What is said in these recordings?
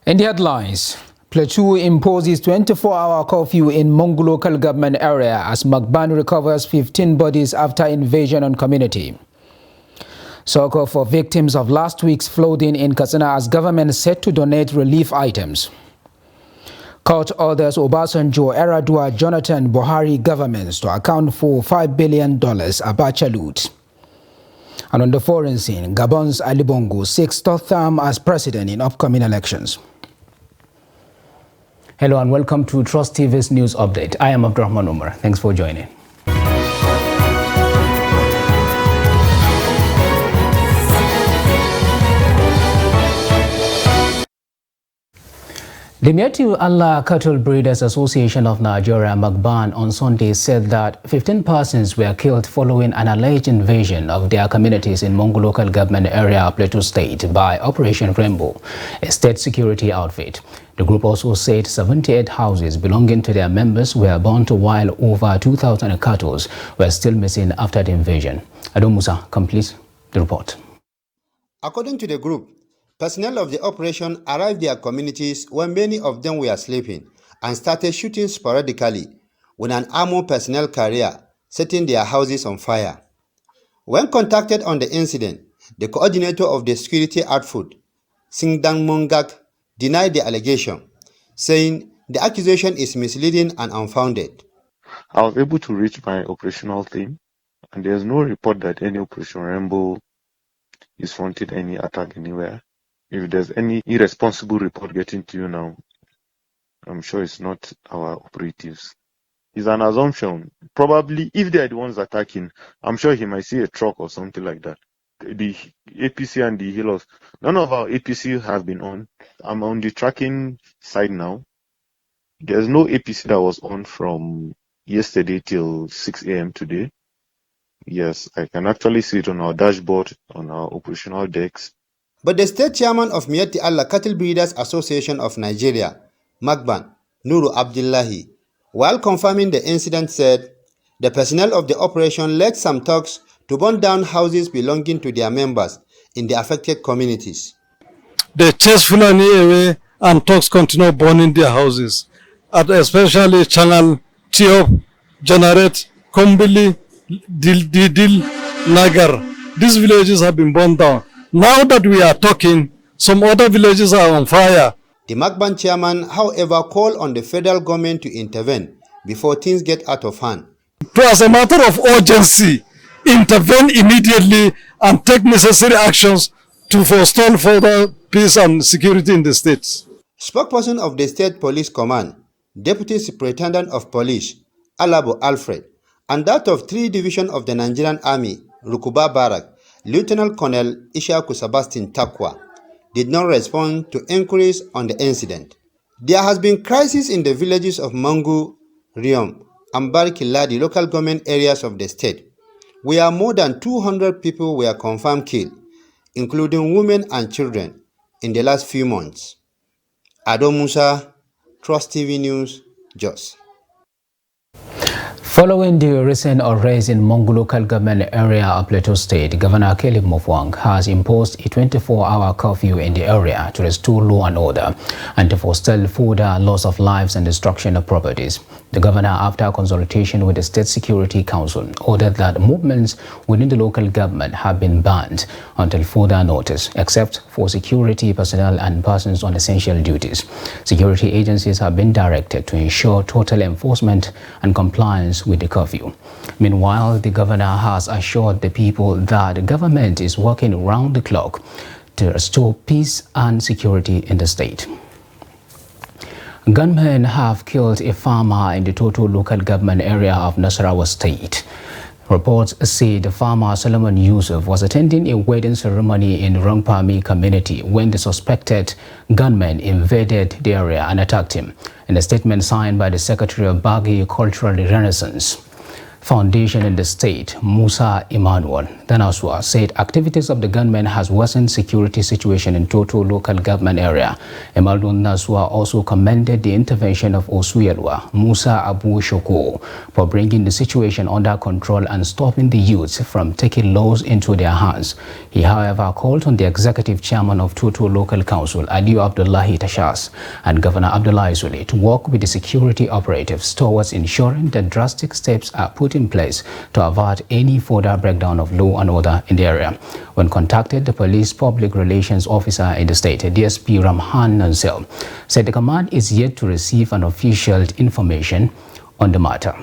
In the headlines, Plateau imposes 24-hour curfew in Mongo local government area as Magban recovers 15 bodies after invasion on community. Succor for victims of last week's flooding in Katsina as government set to donate relief items. Court orders Obasanjo, Eradua, Jonathan Buhari governments to account for $5 billion Abacha loot. And on the foreign scene, Gabon's Ali Bongo seeks third term as president in upcoming elections. Hello and welcome to Trust TV's news update. I am Abdurrahman Umar. Thanks for joining. The Miati Allah Cattle Breeders Association of Nigeria, Magban, on Sunday said that 15 persons were killed following an alleged invasion of their communities in Mongo local government area, Plateau State, by Operation Rainbow, a state security outfit. The group also said 78 houses belonging to their members were burnt while over 2,000 cattle were still missing after the invasion. Adom Musa completes the report. According to the group, personnel of the operation arrived their communities when many of them were sleeping and started shooting sporadically with an armored personnel carrier, setting their houses on fire. When contacted on the incident, the coordinator of the security outfit, Singdang Mongak, denied the allegation, saying the accusation is misleading and unfounded. I was able to reach my operational team, and there's no report that any Operation Rainbow is fronting any attack anywhere. If there's any irresponsible report getting to you now, I'm sure it's not our operatives. It's an assumption. Probably, if they're the ones attacking, I'm sure he might see a truck or something like that. The APC and the healers, none of our APC have been on. I'm on the tracking side now. There's no APC that was on from yesterday till 6 a.m. today. Yes, I can actually see it on our dashboard, on our operational decks. But the state chairman of Miati Allah Cattle Breeders Association of Nigeria, Magban, Nuru Abdullahi, while confirming the incident, said the personnel of the operation led some thugs to burn down houses belonging to their members in the affected communities. They chase Fulani away and thugs continue burning their houses, at especially Channel, Tiop, Generate, Kombili, Dil, Nagar. These villages have been burned down. Now that we are talking, some other villages are on fire. The Magban chairman, however, called on the federal government to intervene before things get out of hand. As a matter of urgency, intervene immediately and take necessary actions to forestall further peace and security in the states. Spokesperson of the State Police Command, Deputy Superintendent of Police, Alabo Alfred, and that of 3 Division of the Nigerian Army, Rukuba Barak, Lieutenant Colonel Ishaku Sebastian Takwa, did not respond to inquiries on the incident. There has been crisis in the villages of Mongo, Riom, and Barkila, the local government areas of the state, where more than 200 people were confirmed killed, including women and children, in the last few months. Adom Musa, Trust TV News, Jos. Following the recent arrest in Mongo local government area of Plateau State, Governor Caleb Mofwang has imposed a 24-hour curfew in the area to restore law and order and to forestall further loss of lives and destruction of properties. The governor, after consultation with the State Security Council, ordered that movements within the local government have been banned until further notice, except for security personnel and persons on essential duties. Security agencies have been directed to ensure total enforcement and compliance with the curfew. Meanwhile, the governor has assured the people that the government is working round the clock to restore peace and security in the state. Gunmen have killed a farmer in the Total local government area of Nasarawa State. Reports say the farmer Solomon Yusuf was attending a wedding ceremony in Rongpami community when the suspected gunmen invaded the area and attacked him. In a statement signed by the Secretary of Bagi Cultural Renaissance, Foundation in the state, Musa Emmanuel Danaswa, said activities of the gunmen has worsened security situation in total local government area. Emmanuel Naswa also commended the intervention of Osuyelwa, Musa Abu Shoko, for bringing the situation under control and stopping the youths from taking laws into their hands. He, however, called on the executive chairman of Total Local Council, Aliyu Abdullahi Tashas, and Governor Abdullahi Sule to work with the security operatives towards ensuring that drastic steps are put in place to avert any further breakdown of law and order in the area. When contacted, the police public relations officer in the state, DSP Ramhan Nansel, said the command is yet to receive an official information on the matter.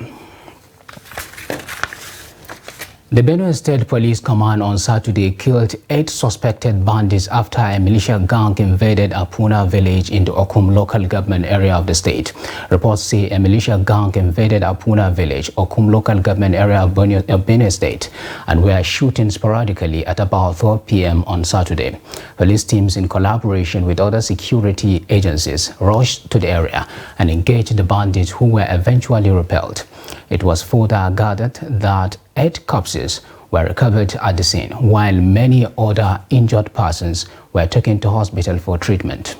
The Benue State Police Command on Saturday killed 8 suspected bandits after a militia gang invaded Apuna village in the Okum local government area of the state. Reports say a militia gang invaded Apuna village, Okum local government area of Benue State, and were shooting sporadically at about 12 p.m. on Saturday. Police teams in collaboration with other security agencies rushed to the area and engaged the bandits who were eventually repelled. It was further gathered that 8 corpses were recovered at the scene, while many other injured persons were taken to hospital for treatment.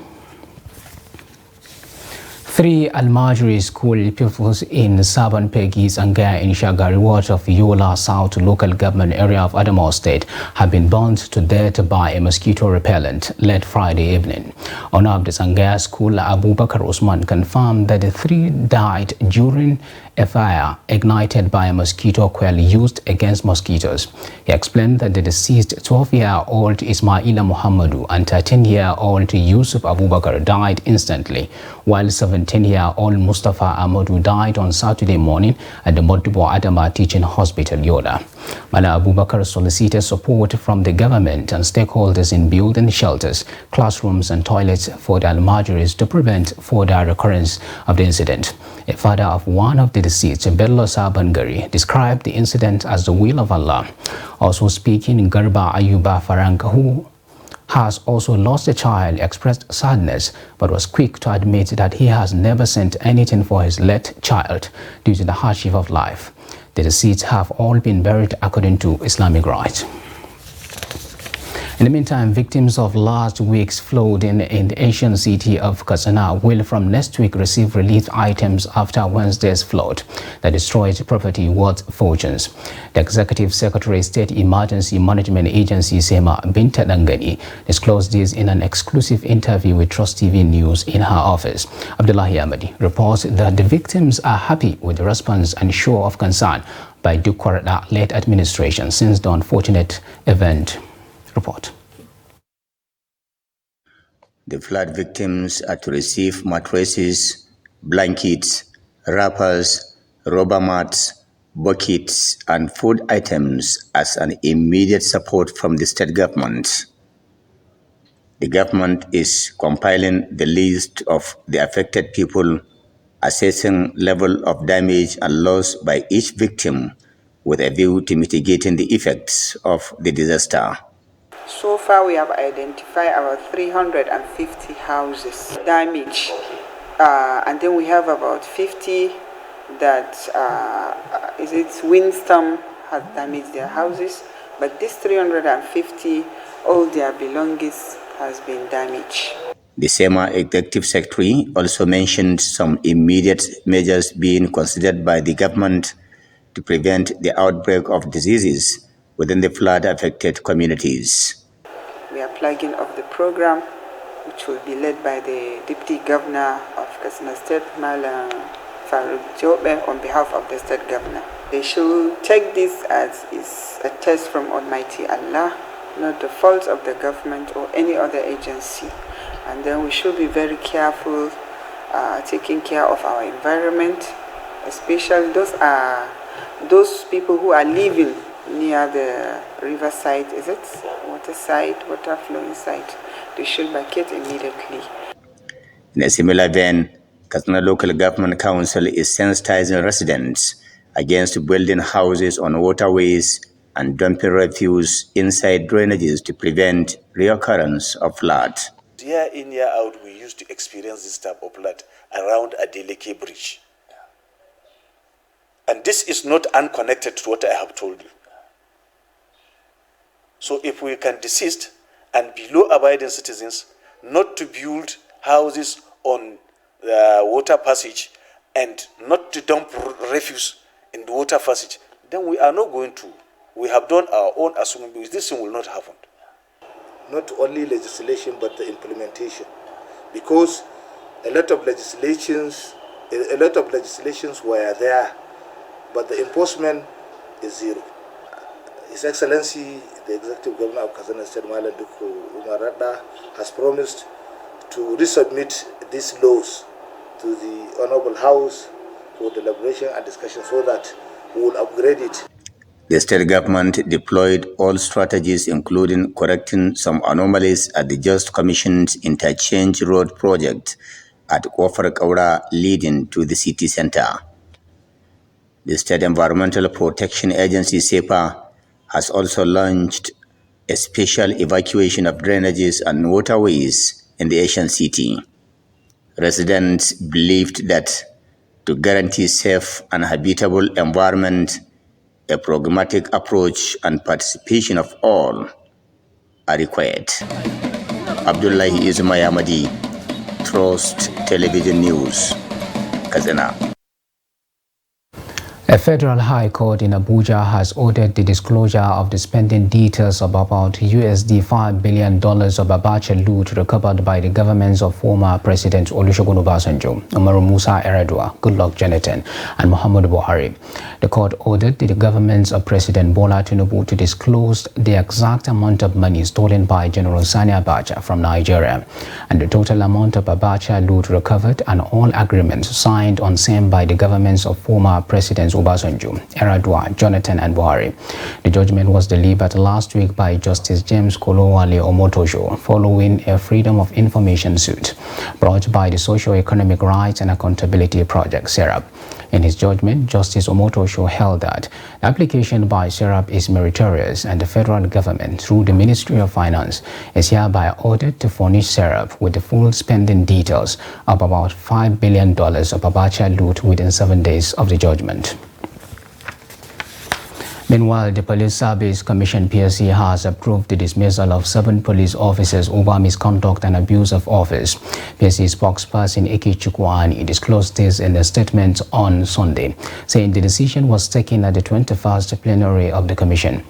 3 Almajiri school pupils in Saban Pegis and Gaya in Shagari ward of Yola South local government area of Adamawa State have been burnt to death by a mosquito repellent late Friday evening. Owner of the Sangaya school, Abu Bakr Usman, confirmed that the 3 died during a fire ignited by a mosquito coil used against mosquitoes. He explained that the deceased 12-year-old Ismaila Muhammadu and 13-year-old Yusuf Abubakar died instantly, while 17-year-old Mustafa Ahmadu died on Saturday morning at the Modibo Adama Teaching Hospital, Yola. Mala Abubakar solicited support from the government and stakeholders in building shelters, classrooms and toilets for the Almajiris to prevent further recurrence of the incident. A father of one of the deceased, Bello Sabangari, described the incident as the will of Allah. Also speaking, Garba Ayuba Farang, who has also lost a child, expressed sadness but was quick to admit that he has never sent anything for his late child due to the hardship of life. The deceased have all been buried according to Islamic rites. In the meantime, victims of last week's flooding in the ancient city of Katsina will from next week receive relief items after Wednesday's flood that destroyed property worth fortunes. The Executive Secretary, State Emergency Management Agency, Sema Binta Dangani, disclosed this in an exclusive interview with Trust TV News in her office. Abdullahi Ahmadi reports that the victims are happy with the response and show of concern by Dukwarada late administration since the unfortunate event. Report. The flood victims are to receive mattresses, blankets, wrappers, rubber mats, buckets, and food items as an immediate support from the state government. The government is compiling the list of the affected people, assessing level of damage and loss by each victim with a view to mitigating the effects of the disaster. So far, we have identified about 350 houses damaged, and then we have about 50 that windstorm has damaged their houses. But this 350, all their belongings has been damaged. The SEMA Executive Secretary also mentioned some immediate measures being considered by the government to prevent the outbreak of diseases within the flood-affected communities. We are plugging off the program, which will be led by the Deputy Governor of Katsina State, Malam Farouk Jobe, on behalf of the State Governor. They should take this as is a test from Almighty Allah, not the fault of the government or any other agency. And then we should be very careful taking care of our environment, especially those people who are living near the riverside, water flowing side. They should vacate immediately. In a similar vein, Katsina Local Government Council is sensitizing residents against building houses on waterways and dumping refuse inside drainages to prevent reoccurrence of flood. Year in, year out, we used to experience this type of flood around Adeleke Bridge. And this is not unconnected to what I have told you. So if we can desist and be law-abiding citizens, not to build houses on the water passage and not to dump refuse in the water passage, then we are not going to. We have done our own assuming this thing will not happen. Not only legislation, but the implementation. Because a lot of legislations were there, but the enforcement is zero. His Excellency, the Executive Governor of Katsina State, Malam Dikko Umar Radda, has promised to resubmit these laws to the Honorable House for deliberation and discussion so that we will upgrade it. The state government deployed all strategies, including correcting some anomalies at the Just Commissioned Interchange Road project at Kofar Kaura, leading to the city center. The State Environmental Protection Agency, SEPA, has also launched a special evacuation of drainages and waterways in the ancient city. Residents believed that to guarantee safe and habitable environment, a pragmatic approach and participation of all are required. Abdullahi Ismayamadi, Trust Television News, Katsina. A federal high court in Abuja has ordered the disclosure of the spending details of about USD $5 billion of Abacha loot recovered by the governments of former President Olusegun Obasanjo, Umaru Musa Yar'Adua, Goodluck Jonathan, and Muhammadu Buhari. The court ordered the governments of President Bola Tinubu to disclose the exact amount of money stolen by General Sani Abacha from Nigeria, and the total amount of Abacha loot recovered, and all agreements signed on same by the governments of former Presidents Obasanjo, Yar'Adua, Jonathan, and Buhari. The judgment was delivered last week by Justice James Kolowale Omotosho following a Freedom of Information suit brought by the Socio-Economic Rights and Accountability Project, SERAP. In his judgment, Justice Omotosho held that the application by SERAP is meritorious, and the federal government, through the Ministry of Finance, is hereby ordered to furnish SERAP with the full spending details of about $5 billion of Abacha loot within 7 days of the judgment. Meanwhile, the Police Service Commission (PSC) has approved the dismissal of 7 police officers over misconduct and abuse of office. PSC spokesperson Eke Chukwuani disclosed this in a statement on Sunday, saying the decision was taken at the 21st plenary of the Commission,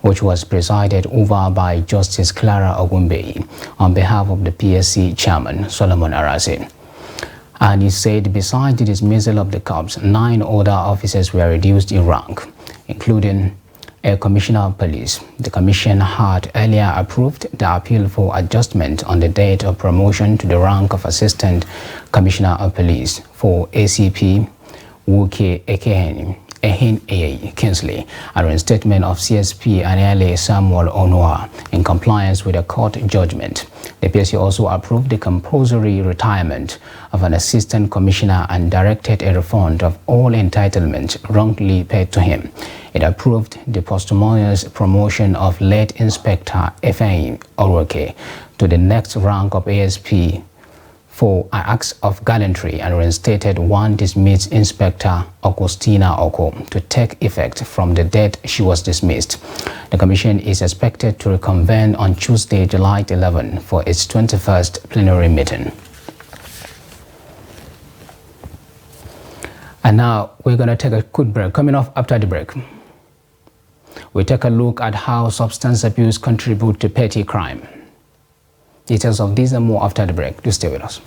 which was presided over by Justice Clara Ogunbeyi on behalf of the PSC chairman, Solomon Arase. And he said besides the dismissal of the cops, 9 other officers were reduced in rank, including a commissioner of police. The commission had earlier approved the appeal for adjustment on the date of promotion to the rank of assistant commissioner of police for ACP Wuke Ehin Kingsley, and reinstatement of CSP Anele Samuel Onua in compliance with a court judgment. The PSC also approved the compulsory retirement of an assistant commissioner and directed a refund of all entitlements wrongly paid to him. It approved the posthumous promotion of late Inspector Efein Oroke to the next rank of ASP for acts of gallantry, and reinstated one dismissed Inspector Augustina Oko to take effect from the date she was dismissed. The Commission is expected to reconvene on Tuesday, July 11 for its 21st plenary meeting. And now we're going to take a quick break. Coming off after the break, we take a look at how substance abuse contributes to petty crime. Details of these and more after the break. Do stay with us.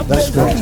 That's great.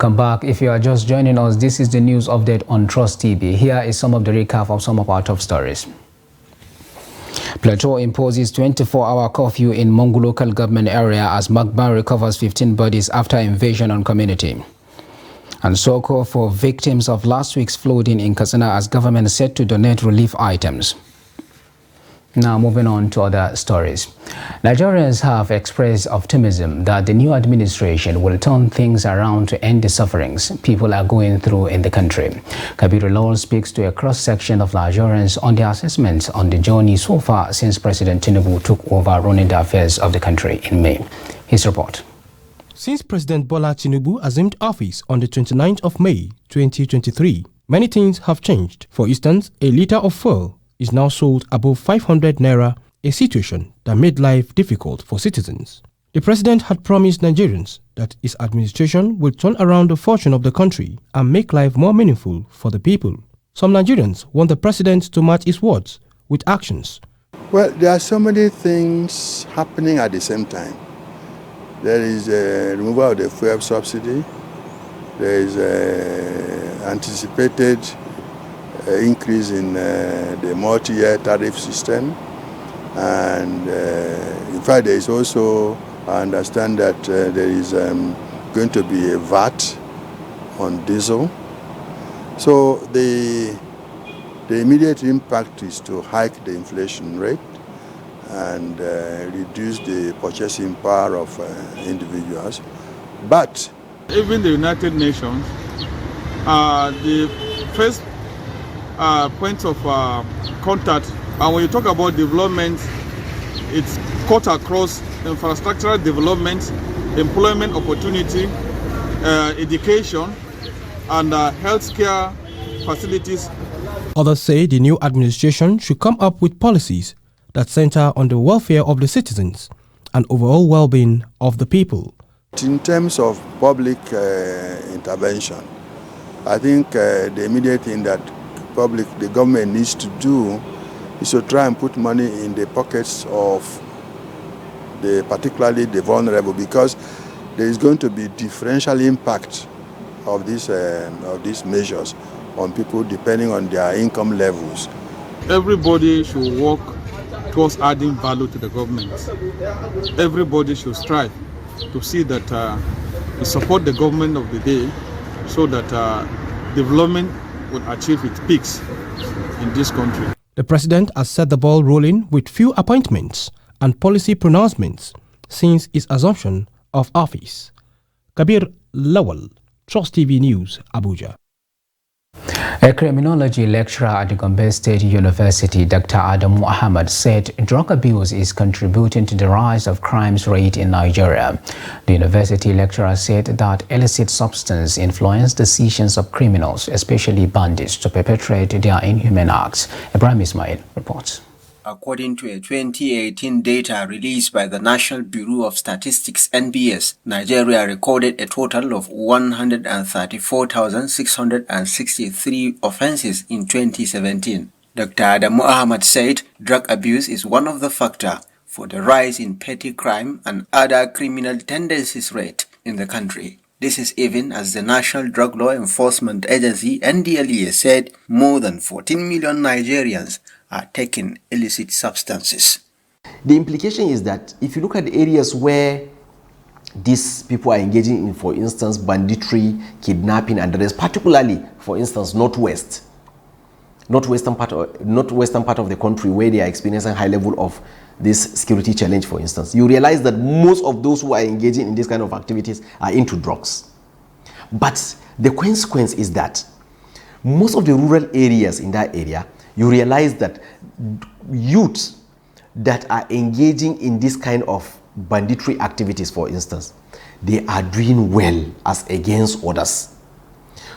Welcome back. If you are just joining us, this is the news update on Trust TV. Here is some of the recap of some of our top stories. Plateau imposes 24-hour curfew in Mongo local government area as Magba recovers 15 bodies after invasion on community. And Soko for victims of last week's flooding in Katsina as government set to donate relief items. Now moving on to other stories. Nigerians have expressed optimism that the new administration will turn things around to end the sufferings people are going through in the country. Kabiru Lawal speaks to a cross-section of Nigerians on their assessments on the journey so far since President Tinubu took over running the affairs of the country in May. His report. Since President Bola Tinubu assumed office on the 29th of May 2023, many things have changed. For instance, a litre of fuel is now sold above 500 naira, a situation that made life difficult for citizens. The president had promised Nigerians that his administration will turn around the fortune of the country and make life more meaningful for the people. Some Nigerians want the president to match his words with actions. Well, there are so many things happening at the same time. There is a removal of the fuel subsidy. There is anticipated increase in the multi-year tariff system, and in fact there is also, I understand that there is going to be a VAT on diesel. So the immediate impact is to hike the inflation rate and reduce the purchasing power of individuals. But even the United Nations, the first point of contact, and when you talk about development, it's cut across infrastructural development, employment opportunity, education, and healthcare facilities. Others say the new administration should come up with policies that center on the welfare of the citizens and overall well-being of the people. In terms of public intervention, I think the immediate thing that the government needs to do is to try and put money in the pockets of particularly the vulnerable, because there is going to be differential impact of these measures on people depending on their income levels. Everybody should work towards adding value to the government. Everybody should strive to see that we support the government of the day so that development will achieve its peaks in this country. The president has set the ball rolling with few appointments and policy pronouncements since his assumption of office. Kabir Lawal, Trust TV News, Abuja. A criminology lecturer at the Gombe State University, Dr. Adamawa, said drug abuse is contributing to the rise of crimes rate in Nigeria. The university lecturer said that illicit substance influence decisions of criminals, especially bandits, to perpetrate their inhuman acts. Ibrahim Ismail reports. According to a 2018 data released by the National Bureau of Statistics (NBS), Nigeria recorded a total of 134,663 offenses in 2017. Dr. Adamawa said drug abuse is one of the factors for the rise in petty crime and other criminal tendencies rate in the country. This is even as the National Drug Law Enforcement Agency (NDLEA) said more than 14 million Nigerians are taking illicit substances. The implication is that if you look at the areas where these people are engaging in, for instance, banditry, kidnapping, and the rest, particularly, for instance, northwestern part of the country, where they are experiencing high level of this security challenge, for instance, you realize that most of those who are engaging in this kind of activities are into drugs. But the consequence is that most of the rural areas in that area, you realize that youths that are engaging in this kind of banditry activities, for instance, they are doing well as against others.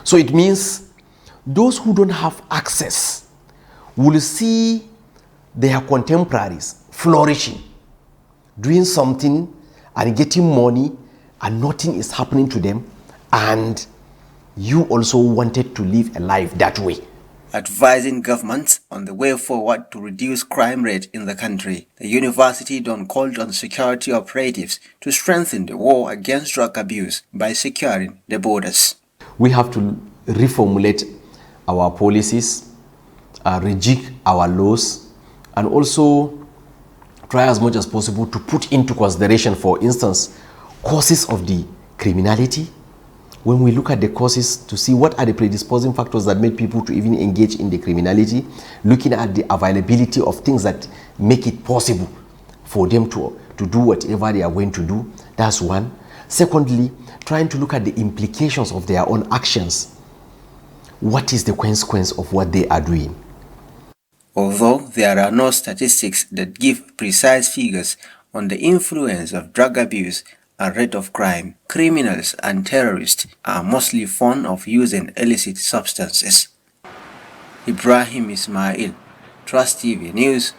So it means those who don't have access will see their contemporaries flourishing, doing something and getting money, and nothing is happening to them, and you also wanted to live a life that way. advising governments on the way forward to reduce crime rate in the country. The university then called on security operatives to strengthen the war against drug abuse by securing the borders. We have to reformulate our policies, rejig our laws, and also try as much as possible to put into consideration, for instance, causes of the criminality. When we look at the causes to see what are the predisposing factors that make people to even engage in the criminality, looking at the availability of things that make it possible for them to do whatever they are going to do, that's one. Secondly, trying to look at the implications of their own actions. What is the consequence of what they are doing? Although there are no statistics that give precise figures on the influence of drug abuse and rate of crime, criminals and terrorists are mostly fond of using illicit substances. Ibrahim Ismail, Trust TV News,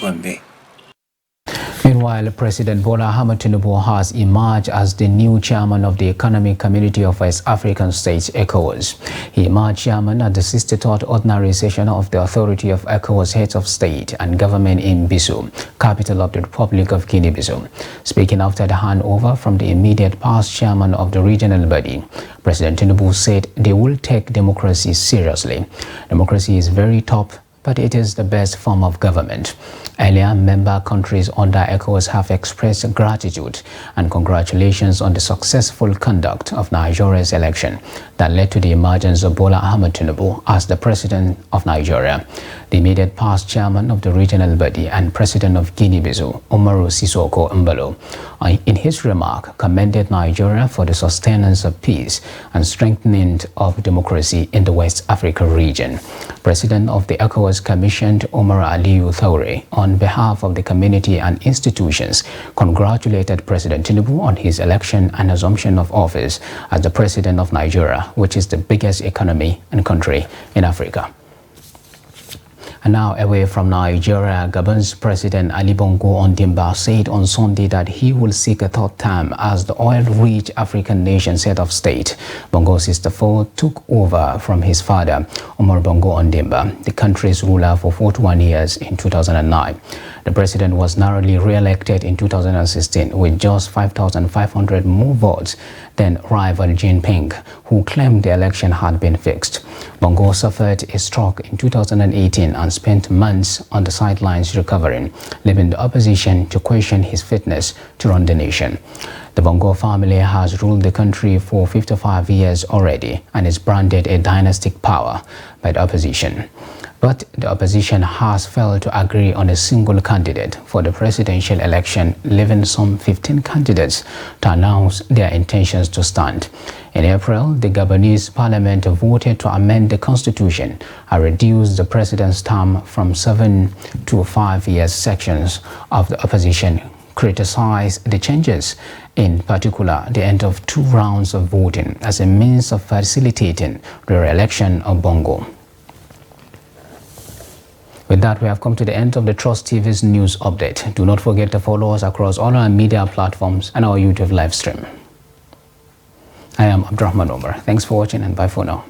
Gombe. Meanwhile, President Bola Ahmed Tinubu has emerged as the new chairman of the Economic Community of West African States, ECOWAS. He emerged chairman at the 63rd Ordinary Session of the Authority of ECOWAS Heads of State and Government in Bissau, capital of the Republic of Guinea-Bissau. Speaking after the handover from the immediate past chairman of the regional body, President Tinubu said they will take democracy seriously. Democracy is very tough, but it is the best form of government. Earlier, member countries under ECOWAS have expressed gratitude and congratulations on the successful conduct of Nigeria's election that led to the emergence of Bola Ahmed Tinubu as the president of Nigeria. The immediate past chairman of the regional body and president of Guinea-Bissau, Umaru Sissoco Mbalo, in his remark, commended Nigeria for the sustenance of peace and strengthening of democracy in the West Africa region. President of the ECOWAS commissioned Omar Aliyu Thaure, on behalf of the community and institutions, congratulated President Tinubu on his election and assumption of office as the president of Nigeria, which is the biggest economy and country in Africa. And now, away from Nigeria, Gabon's President Ali Bongo Ondimba said on Sunday that he will seek a third term as the oil-rich African nation's head of state. Bongo's sister took over from his father, Omar Bongo Ondimba, the country's ruler for 41 years in 2009. The president was narrowly re-elected in 2016 with just 5,500 more votes than rival Jinping, who claimed the election had been fixed. Bongo suffered a stroke in 2018 and spent months on the sidelines recovering, leaving the opposition to question his fitness to run the nation. The Bongo family has ruled the country for 55 years already and is branded a dynastic power by the opposition. But the opposition has failed to agree on a single candidate for the presidential election, leaving some 15 candidates to announce their intentions to stand. In April, the Gabonese parliament voted to amend the constitution and reduce the president's term from 7 to 5 years. Sections of the opposition criticized the changes, in particular the end of 2 rounds of voting, as a means of facilitating the re-election of Bongo. With that, we have come to the end of the Trust TV's news update. Do not forget to follow us across all our media platforms and our YouTube live stream. I am Abdurrahman Omar. Thanks for watching and bye for now.